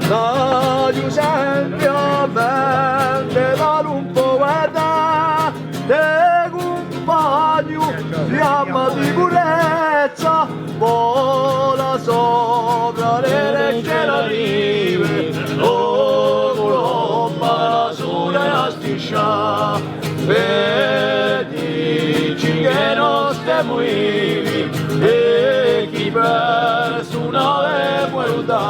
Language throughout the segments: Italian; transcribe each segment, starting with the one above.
Voglio semplicemente dare un poeta te compagno fiamma di purezza vola sopra le leggere rive o colomba la sola e la striscia per dirci che non stiamo vivi e chi perso una è venuta.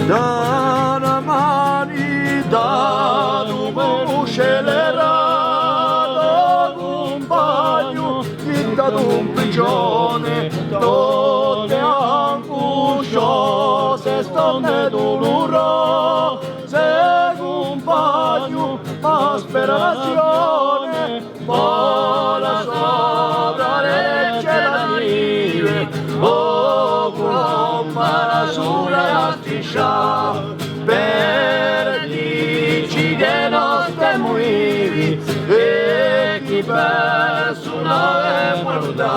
Da una manità dopo scelerato compagno dato un prigione tutte anguscio se stonne dolore se compagno aspirazione vola sopra le cieli o colomba la sola e la striscia per dirci che non stiamo vivi e chi perso una è venuta.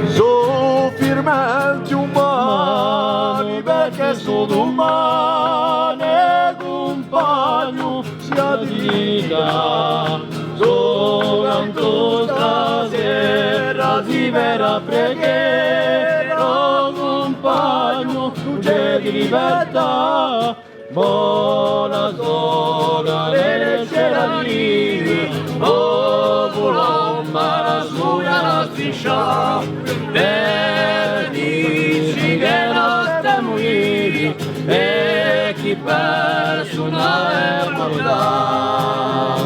So firmamente umani perché sono umani compagno sia di vita so canto stasera di vera preghiera compagno luce di libertà buona sola le cieli o colomba la sua la striscia per dirci che non stiamo vivi e chi perso una è morta.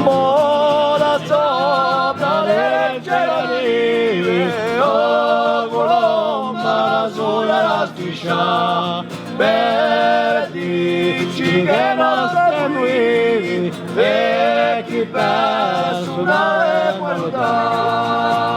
Vola sopra le cieli o colomba la sola la striscia per dirci che non stiamo vivi e chi perso una è venuta.